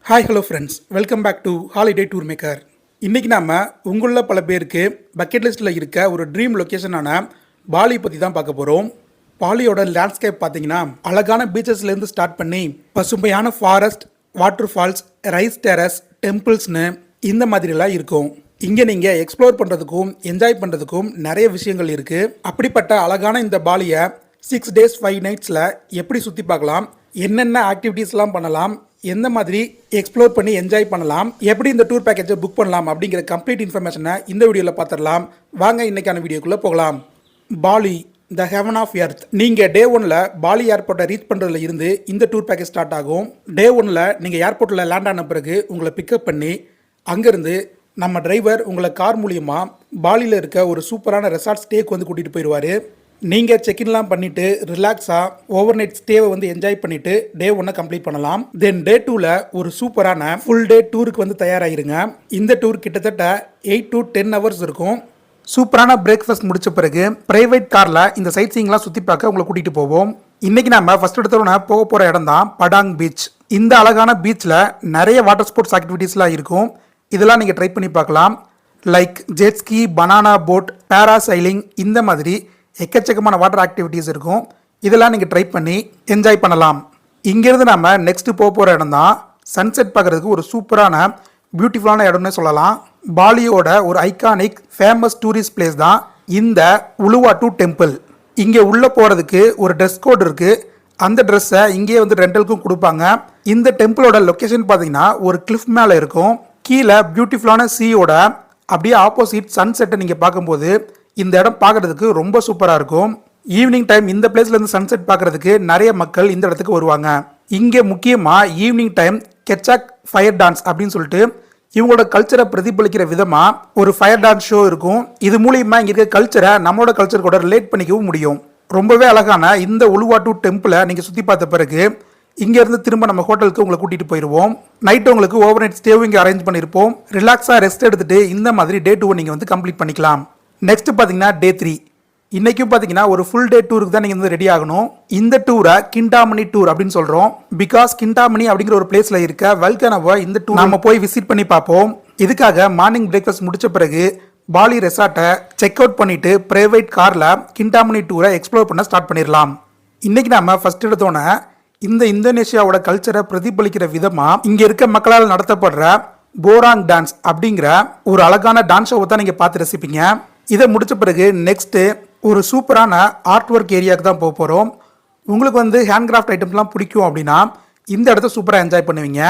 Hi hello friends, welcome back to holiday tour maker. இன்றைக்கி நாம் உங்களில் பல பேருக்கு பக்கெட் லிஸ்ட்டில் இருக்க ஒரு ட்ரீம் லொக்கேஷனான பாலி பற்றி தான் பார்க்க போகிறோம். பாலியோட லேண்ட்ஸ்கேப் பார்த்தீங்கன்னா அழகான பீச்சஸ்லேருந்து ஸ்டார்ட் பண்ணி பசுமையான forest, waterfalls, rice terrace, டெம்பிள்ஸ்னு இந்த மாதிரிலாம் இருக்கும். இங்கே நீங்கள் எக்ஸ்ப்ளோர் பண்ணுறதுக்கும் என்ஜாய் பண்ணுறதுக்கும் நிறைய விஷயங்கள் இருக்குது. அப்படிப்பட்ட அழகான இந்த பாலியை 6 days 5 nights எப்படி சுற்றி பார்க்கலாம், என்னென்ன ஆக்டிவிட்டீஸ்லாம் பண்ணலாம், எந்த மாதிரி எக்ஸ்ப்ளோர் பண்ணி என்ஜாய் பண்ணலாம், எப்படி இந்த டூர் பேக்கேஜை புக் பண்ணலாம் அப்படிங்கிற கம்ப்ளீட் இன்ஃபர்மேஷனை இந்த வீடியோவில் பார்த்துடலாம். வாங்க இன்னைக்கான வீடியோக்குள்ளே போகலாம். Bali the heaven of earth. நீங்கள் டே 1ல் பாலி ஏர்போர்ட்டை ரீச் பண்ணுறதுல இருந்து இந்த டூர் பேக்கேஜ் ஸ்டார்ட் ஆகும். டே 1ல் நீங்கள் ஏர்போர்ட்டில் லேண்ட் ஆன பிறகு உங்களை பிக்கப் பண்ணி அங்கேருந்து நம்ம டிரைவர் உங்களை கார் மூலியமாக பாலியில் இருக்க ஒரு சூப்பரான ரெசார்ட் ஸ்டேக்கு வந்து கூட்டிகிட்டு போயிடுவார். நீங்கள் செக்இன்லாம் பண்ணிவிட்டு ரிலாக்ஸாக ஓவர் நைட் ஸ்டேவை வந்து என்ஜாய் பண்ணிவிட்டு டே 1 கம்ப்ளீட் பண்ணலாம். தென் டே 2ல் ஒரு சூப்பரான ஃபுல் டே டூருக்கு வந்து தயாராகிருங்க. இந்த டூர் கிட்டத்தட்ட 8 to 10 hours இருக்கும். சூப்பரான பிரேக்ஃபாஸ்ட் முடிச்ச பிறகு பிரைவேட் காரில் இந்த சைட் சீயிங்லாம் சுற்றி பார்க்க உங்களை கூட்டிகிட்டு போவோம். இன்றைக்கி நம்ம ஃபஸ்ட் எடுத்தோன்னா போக போகிற இடம் தான் படாங் பீச். இந்த அழகான பீச்சில் நிறைய வாட்டர் ஸ்போர்ட்ஸ் ஆக்டிவிட்டீஸ்லாம் இருக்கும். இதெல்லாம் நீங்கள் ட்ரை பண்ணி பார்க்கலாம். Like jet ski, banana boat, parasailing, இந்த மாதிரி எக்கச்சக்கமான வாட்டர் ஆக்டிவிட்டீஸ் இருக்கும். இதெல்லாம் நீங்கள் ட்ரை பண்ணி என்ஜாய் பண்ணலாம். இங்கேருந்து நம்ம நெக்ஸ்ட்டு போக போகிற இடம் தான் சன்செட் பார்க்குறதுக்கு ஒரு சூப்பரான பியூட்டிஃபுல்லான இடம்னு சொல்லலாம். பாலியோட ஒரு ஐகானிக் ஃபேமஸ் டூரிஸ்ட் பிளேஸ் தான் இந்த உலுவாட்டு டெம்பிள். இங்கே உள்ளே போகிறதுக்கு ஒரு ட்ரெஸ் கோட் இருக்குது. அந்த ட்ரெஸ்ஸை இங்கேயே வந்து ரெண்டலுக்கும் கொடுப்பாங்க. இந்த டெம்பிளோட லொக்கேஷன் பார்த்தீங்கன்னா ஒரு கிளிஃப் மேலே இருக்கும். கீழே பியூட்டிஃபுல்லான சீயோட அப்படியே ஆப்போசிட் சன்செட்டை நீங்கள் பார்க்கும்போது இந்த இடம் பார்க்குறதுக்கு ரொம்ப சூப்பராக இருக்கும். ஈவினிங் டைம் இந்த பிளேஸ்லேருந்து சன்செட் பார்க்குறதுக்கு நிறைய மக்கள் இந்த இடத்துக்கு வருவாங்க. இங்கே முக்கியமாக ஈவினிங் டைம் கெச்சாக் ஃபயர் டான்ஸ் அப்படின்னு சொல்லிட்டு இவங்களோட கல்ச்சரை பிரதிபலிக்கிற விதமாக ஒரு ஃபயர் டான்ஸ் ஷோ இருக்கும். இது மூலியமாக இங்கே இருக்க கல்ச்சரை நம்மளோட கல்ச்சர் கூட ரிலேட் பண்ணிக்கவும் முடியும். ரொம்பவே அழகான இந்த உலுவாட்டு டெம்பிளை நீங்கள் சுற்றி பார்த்த பிறகு இங்கேருந்து திரும்ப நம்ம ஹோட்டலுக்கு உங்களை கூட்டிகிட்டு போயிடுவோம். நைட்டு உங்களுக்கு ஓவர் நைட் ஸ்டேவும் இங்கே அரேஞ்ச் பண்ணியிருப்போம். ரிலாக்ஸாக ரெஸ்ட் எடுத்துகிட்டு இந்த மாதிரி டே 2 நீங்கள் வந்து கம்ப்ளீட் பண்ணிக்கலாம். நெக்ஸ்ட் பார்த்தீங்கன்னா டே 3. இன்றைக்கும் பார்த்தீங்கன்னா ஒரு ஃபுல் டே டூருக்கு தான் நீங்கள் வந்து ரெடி ஆகணும். இந்த டூரை கிண்டாமணி டூர் அப்படின்னு சொல்கிறோம். பிகாஸ் கிண்டாமணி அப்படிங்கிற ஒரு பிளேஸில் இருக்க வல்கனோவை இந்த டூர் நம்ம போய் விசிட் பண்ணி பார்ப்போம். இதுக்காக மார்னிங் பிரேக்ஃபாஸ்ட் முடிச்ச பிறகு பாலி ரெசார்ட்டை செக் அவுட் பண்ணிவிட்டு ப்ரைவேட் காரில் கிண்டாமணி டூரை எக்ஸ்ப்ளோர் பண்ண ஸ்டார்ட் பண்ணிடலாம். இன்றைக்கி நம்ம ஃபஸ்ட் எடுத்தோன்னே இந்த இந்தோனேஷியாவோட கல்ச்சரை பிரதிபலிக்கிற விதமாக இங்கே இருக்க மக்களால் நடத்தப்படுற போராங் டான்ஸ் அப்படிங்கிற ஒரு அழகான டான்ஸ் ஷோவை தான் நீங்கள் பார்த்து ரசிப்பீங்க. இதை முடித்த பிறகு நெக்ஸ்ட்டு ஒரு சூப்பரான ஆர்ட் ஒர்க் ஏரியாவுக்கு தான் போக போகிறோம். உங்களுக்கு வந்து ஹேண்ட் கிராஃப்ட் ஐட்டம்ஸ்லாம் பிடிக்கும் அப்படின்னா இந்த இடத்த சூப்பராக என்ஜாய் பண்ணுவீங்க.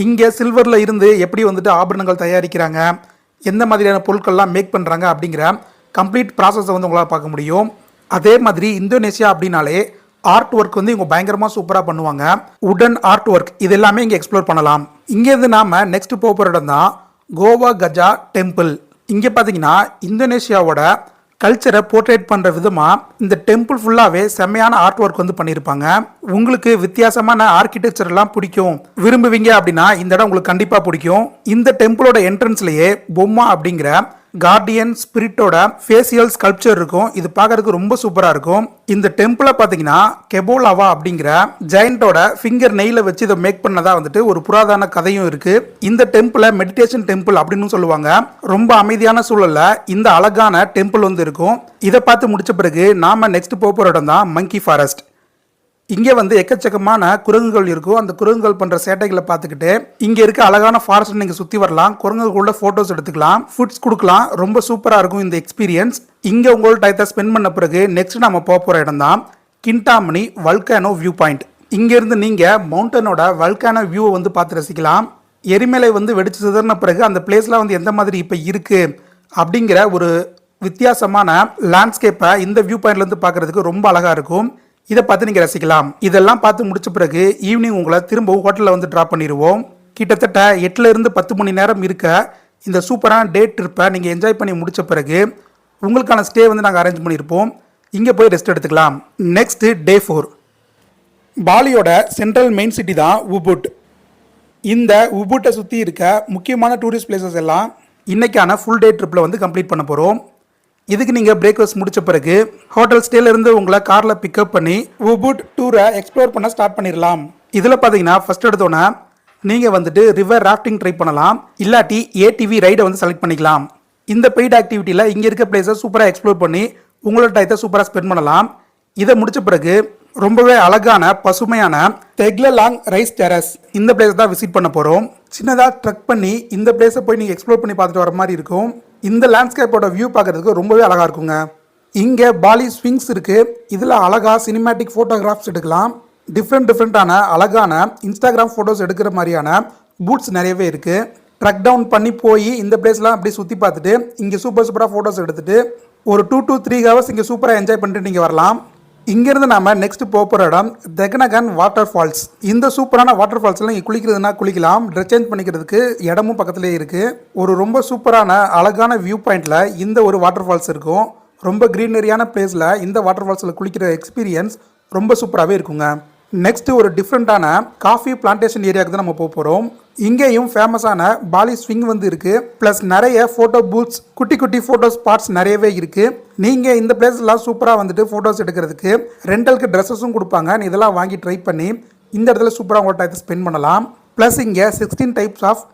இங்கே சில்வரில் இருந்து எப்படி வந்துட்டு ஆபரணங்கள் தயாரிக்கிறாங்க, எந்த மாதிரியான பொருட்கள்லாம் மேக் பண்ணுறாங்க அப்படிங்கிற கம்ப்ளீட் ப்ராசஸை வந்து உங்களால் பார்க்க முடியும். அதே மாதிரி இந்தோனேஷியா அப்படின்னாலே ஆர்ட் ஒர்க் வந்து இவங்க பயங்கரமாக சூப்பராக பண்ணுவாங்க. உடன் ஆர்ட் ஒர்க் இது எல்லாமே இங்கே எக்ஸ்ப்ளோர் பண்ணலாம். இங்கேருந்து நாம் நெக்ஸ்ட் போக போகிற இடம் தான் கோவா கஜா டெம்பிள். இங்கே பார்த்தீங்கன்னா இந்தோனேஷியாவோட கல்ச்சரை போர்ட்ரேட் பண்ணுற விதமாக இந்த டெம்பிள் ஃபுல்லாகவே செம்மையான ஆர்ட் ஒர்க் வந்து பண்ணியிருப்பாங்க. உங்களுக்கு வித்தியாசமான ஆர்கிடெக்சர் எல்லாம் பிடிக்கும் விரும்புவீங்க அப்படின்னா இந்த இடம் உங்களுக்கு கண்டிப்பாக பிடிக்கும். இந்த டெம்பிளோட என்ட்ரன்ஸ்லேயே பொம்மா அப்படிங்கிற கார்டியன் ஸ்பிரிட்டோட ஃபேஷியல் ஸ்கல்ப்சர் இருக்கும். இது பார்க்கறதுக்கு ரொம்ப சூப்பராக இருக்கும். இந்த டெம்பிளை பார்த்தீங்கன்னா கெபோலாவா அப்படிங்கிற ஜெயண்டோட ஃபிங்கர் நெயில வச்சு இதை மேக் பண்ணதா வந்துட்டு ஒரு புராதன கதையும் இருக்கு. இந்த டெம்பிளை மெடிடேஷன் டெம்பிள் அப்படின்னு சொல்லுவாங்க. ரொம்ப அமைதியான சூழல்ல இந்த அழகான டெம்பிள் வந்து இருக்கும். இதை பார்த்து முடிச்ச பிறகு நாம நெக்ஸ்ட் போக போகிற இடம் தான் மங்கி ஃபாரஸ்ட். இங்கே வந்து எக்கச்சக்கமான குரங்குகள் இருக்கும். அந்த குரங்குகள் பண்ணுற சேட்டைகளை பார்த்துக்கிட்டு இங்கே இருக்க அழகான ஃபாரஸ்ட் நீங்கள் சுற்றி வரலாம். குரங்குகளுக்குள்ள ஃபோட்டோஸ் எடுத்துக்கலாம், ஃபுட்ஸ் கொடுக்கலாம். ரொம்ப சூப்பராக இருக்கும் இந்த எக்ஸ்பீரியன்ஸ். இங்கே உங்களோட டயத்தை ஸ்பெண்ட் பண்ண பிறகு நெக்ஸ்ட் நம்ம போக போகிற இடம் தான் கிண்டாமணி வல்கானோ வியூ பாயிண்ட். இங்கேருந்து நீங்கள் மவுண்டனோட வல்கானோ வியூவை வந்து பார்த்து ரசிக்கலாம். எரிமலை வந்து வெடிச்சு சிதறின பிறகு அந்த பிளேஸ்லாம் வந்து எந்த மாதிரி இப்போ இருக்குது அப்படிங்கிற ஒரு வித்தியாசமான லேண்ட்ஸ்கேப்பை இந்த வியூ பாயிண்ட்லேருந்து பார்க்குறதுக்கு ரொம்ப அழகாக இருக்கும். இதை பார்த்து நீங்கள் ரசிக்கலாம். இதெல்லாம் பார்த்து முடிச்ச பிறகு ஈவினிங் உங்களை திரும்பவும் ஹோட்டலில் வந்து ட்ராப் பண்ணிடுவோம். கிட்டத்தட்ட 8 to 10 மணி நேரம் இருக்க இந்த சூப்பரான டே ட்ரிப்பை நீங்கள் என்ஜாய் பண்ணி முடித்த பிறகு உங்களுக்கான ஸ்டே வந்து நாங்கள் அரேஞ்ச் பண்ணியிருப்போம். இங்கே போய் ரெஸ்ட் எடுத்துக்கலாம். Next day 4. பாலியோட சென்ட்ரல் மெயின் சிட்டி தான் உபுட். இந்த உபுட்டை சுற்றி இருக்க முக்கியமான டூரிஸ்ட் பிளேசஸ் எல்லாம் இன்றைக்கான ஃபுல் டே ட்ரிப்பில் வந்து கம்ப்ளீட் பண்ண போகிறோம். இதுக்கு நீங்கள் பிரேக்ஃபாஸ்ட் முடிச்ச பிறகு ஹோட்டல் ஸ்டேலேருந்து உங்களை காரில் பிக்கப் பண்ணி உபுட் டூரை எக்ஸ்ப்ளோர் பண்ண ஸ்டார்ட் பண்ணிடலாம். இதில் பார்த்தீங்கன்னா ஃபஸ்ட் எடுத்தோன்னே நீங்கள் வந்துட்டு ரிவர் ராஃப்டிங் ட்ரை பண்ணலாம், இல்லாட்டி ஏடிவி ரைடை வந்து செலக்ட் பண்ணிக்கலாம். இந்த பெய்ட் ஆக்டிவிட்டியில் இங்கே இருக்க பிளேஸை சூப்பராக எக்ஸ்ப்ளோர் பண்ணி உங்களோட டயத்தை சூப்பராக ஸ்பெண்ட் பண்ணலாம். இதை முடிச்ச பிறகு ரொம்பவே அழகான பசுமையான தெக்லலாங் ரைஸ் டெரஸ் இந்த பிளேஸ் தான் விசிட் பண்ண போகிறோம். சின்னதாக ட்ரக் பண்ணி இந்த பிளேஸை போய் நீங்கள் எக்ஸ்ப்ளோர் பண்ணி பார்த்துட்டு வர மாதிரி இருக்கும். இந்த லேண்ட்ஸ்கேப்போட வியூ பார்க்குறதுக்கு ரொம்பவே அழகாக இருக்குங்க. இங்கே பாலி ஸ்விங்ஸ் இருக்குது. இதில் அழகாக சினிமேட்டிக் ஃபோட்டோகிராஃப்ஸ் எடுக்கலாம். டிஃப்ரெண்ட்டான அழகான இன்ஸ்டாகிராம் ஃபோட்டோஸ் எடுக்கிற மாதிரியான பூட்ஸ் நிறையவே இருக்குது. ட்ரக் டவுன் பண்ணி போய் இந்த பிளேஸ்லாம் அப்படி சுற்றி பார்த்துட்டு இங்கே சூப்பராக ஃபோட்டோஸ் எடுத்துகிட்டு ஒரு 2 to 3 ஹவர்ஸ் இங்கே சூப்பராக என்ஜாய் பண்ணிட்டு நீங்கள் வரலாம். இங்கேருந்து நாம் நெக்ஸ்ட் போகிற இடம் தெகனகன் வாட்டர் ஃபால்ஸ். இந்த சூப்பரான வாட்டர் ஃபால்ஸ்லாம் இங்கே குளிக்கிறதுனா குளிக்கலாம். ட்ரெஸ் சேஞ்ச் பண்ணிக்கிறதுக்கு இடமும் பக்கத்துலேயே இருக்குது. ஒரு ரொம்ப சூப்பரான அழகான வியூ பாயிண்டில் இந்த ஒரு வாட்டர் ஃபால்ஸ் இருக்கும். ரொம்ப க்ரீனரியான பிளேஸில் இந்த வாட்டர் ஃபால்ஸில் குளிக்கிற எக்ஸ்பீரியன்ஸ் ரொம்ப சூப்பராகவே இருக்குங்க. நெக்ஸ்ட் ஒரு டிஃப்ரெண்ட்டான காஃபி பிளான்டேஷன் ஏரியாவுக்கு தான் நம்ம போக போகிறோம். இங்கேயும் ஃபேமஸான பாலி ஸ்விங் வந்து இருக்குது. ப்ளஸ் நிறைய ஃபோட்டோ பூத்ஸ், குட்டி ஃபோட்டோ ஸ்பாட்ஸ் நிறையவே இருக்குது. நீங்கள் இந்த பிளேஸ்லாம் சூப்பராக வந்துட்டு ஃபோட்டோஸ் எடுக்கிறதுக்கு ரெண்டலுக்கு ட்ரெஸ்ஸஸும் கொடுப்பாங்க. இதெல்லாம் வாங்கி ட்ரை பண்ணி இந்த இடத்துல சூப்பராக உங்கள்கிட்ட இதை ஸ்பெண்ட் பண்ணலாம். ப்ளஸ் இங்கே 16 டைப்ஸ் ஆஃப்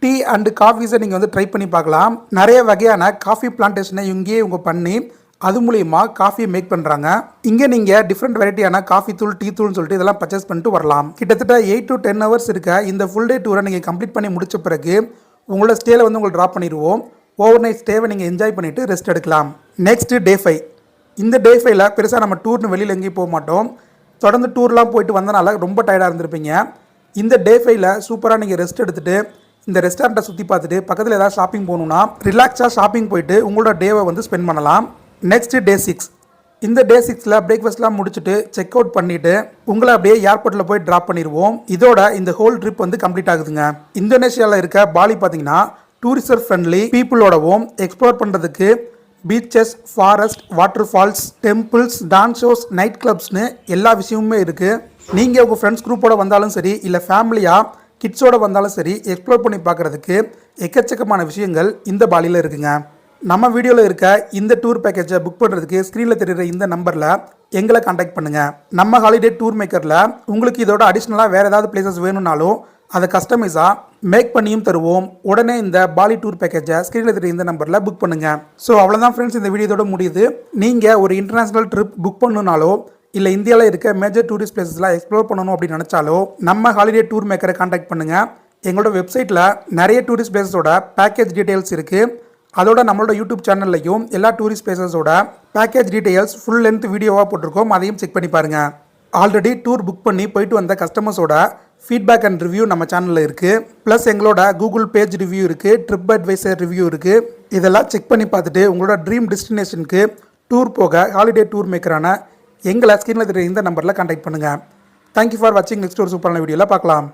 டீ அண்டு காஃபீஸை நீங்கள் வந்து ட்ரை பண்ணி பார்க்கலாம். நிறைய வகையான காஃபி பிளான்டேஷனை இங்கேயே இவங்க பண்ணி அது மூலிமா காஃபி மேக் பண்ணுறாங்க. இங்கே நீங்கள் டிஃப்ரெண்ட் வெரைட்டியான காஃபி தூள், டீ தூள்னு சொல்லிட்டு இதெல்லாம் பர்ச்சேஸ் பண்ணிட்டு வரலாம். கிட்டத்தட்ட 8 to 10 ஹவர்ஸ் இருக்க இந்த ஃபுல் டே டூரை நீங்கள் கம்ப்ளீட் பண்ணி முடிச்ச பிறகு உங்களோட ஸ்டேல வந்து உங்களுக்கு ட்ராப் பண்ணிடுவோம். ஓவர் நைட் ஸ்டேவை நீங்கள் என்ஜாய் பண்ணிவிட்டு ரெஸ்ட் எடுக்கலாம். Next day 5. இந்த டே 5ல் பெருசாக நம்ம டூர்னு வெளியில் எங்கேயும் போக மாட்டோம். தொடர்ந்து டூர்லாம் போயிட்டு வந்தனால ரொம்ப டயர்டாக இருந்திருப்பீங்க. இந்த டே 5ல் சூப்பராக நீங்கள் ரெஸ்ட் எடுத்துகிட்டு இந்த ரெஸ்டாரண்ட்டை சுற்றி பார்த்துட்டு பக்கத்தில் ஏதாவது ஷாப்பிங் போகணுன்னா ரிலாக்ஸாக ஷாப்பிங் போயிட்டு உங்களோட டேவை வந்து ஸ்பெண்ட் பண்ணலாம். Next day 6. இந்த டே 6ல் பிரேக்ஃபாஸ்ட்லாம் முடிச்சுட்டு செக் அவுட் பண்ணிவிட்டு உங்களை அப்படியே ஏர்போர்ட்டில் போய் ட்ராப் பண்ணிடுவோம். இதோட இந்த ஹோல் ட்ரிப் வந்து கம்ப்ளீட் ஆகுதுங்க. இந்தோனேஷியாவில் இருக்க பாலி பார்த்தீங்கன்னா டூரிஸ்டர் ஃப்ரெண்ட்லி பீப்புளோடவும் எக்ஸ்ப்ளோர் பண்ணுறதுக்கு beaches, forest, waterfalls, temples, dance shows, night கிளப்ஸ்னு எல்லா விஷயமுமே இருக்குது. நீங்கள் உங்கள் ஃப்ரெண்ட்ஸ் குரூப்போட வந்தாலும் சரி, இல்லை ஃபேமிலியாக கிட்ஸோடு வந்தாலும் சரி, எக்ஸ்ப்ளோர் பண்ணி பார்க்குறதுக்கு எக்கச்சக்கமான விஷயங்கள் இந்த பாலியில் இருக்குங்க. நம்ம வீடியோவில் இருக்க இந்த டூர் பேக்கேஜை புக் பண்ணுறதுக்கு ஸ்க்ரீனில் தெரிகிற இந்த நம்பரில் எங்களை காண்டாக்ட் பண்ணுங்கள். நம்ம ஹாலிடே டூர் மேக்கரில் உங்களுக்கு இதோட அடிஷ்னலாக வேறு ஏதாவது பிளேசஸ் வேணும்னாலும் அதை கஸ்டமைஸாக மேக் பண்ணியும் தருவோம். உடனே இந்த பாலி டூர் பேக்கேஜை ஸ்க்ரீனில் தெரிகிற இந்த நம்பரில் புக் பண்ணுங்கள். ஸோ அவ்வளோதான் ஃப்ரெண்ட்ஸ், இந்த வீடியோ இதோட முடியுது. நீங்கள் ஒரு இன்டர்நேஷ்னல் ட்ரிப் புக் பண்ணணுனாலோ இல்லை இந்தியாவில் இருக்க மேஜர் டூரிஸ்ட் பிளேசஸ்லாம் எக்ஸ்ப்ளோர் பண்ணணும் அப்படின்னு நினச்சாலோ நம்ம ஹாலிடே டூர் மேக்கரை காண்டாக்ட் பண்ணுங்கள். எங்களோட வெப்சைட்டில் நிறைய டூரிஸ்ட் பிளேசஸோட பேக்கேஜ் டீட்டெயில்ஸ் இருக்குது. அதோட நம்மளோட யூடியூப் சேனல்லையும் எல்லா டூரிஸ்ட் பிளேசஸோட பேக்கேஜ் டீட்டெயில்ஸ் ஃபுல் லென்த் வீடியோவாக போட்டிருக்கோம். அதையும் செக் பண்ணி பாருங்கள். ஆல்ரெடி டூர் புக் பண்ணி போயிட்டு வந்த கஸ்டமர்ஸோட ஃபீட்பேக் அண்ட் ரிவ்யூ நம்ம சேனலில் இருக்குது. ப்ளஸ் எங்களோட கூகுள் பேஜ் ரிவ்யூ இருக்குது, ட்ரிப் அட்வைசர் ரிவ்யூ இருக்குது. இதெல்லாம் செக் பண்ணி பார்த்துட்டு உங்களோட ட்ரீம் டெஸ்டினேஷனுக்கு டூர் போக ஹாலிடே டூர் மேக்கரான எங்களை ஸ்க்ரீனில் தெரியுற இந்த நம்பரில் கான்டாக்ட் பண்ணுங்கள். தேங்க்யூ ஃபார் வாட்சிங். நெக்ஸ்ட் ஒரு சூப்பரான வீடியோவில் பார்க்கலாம்.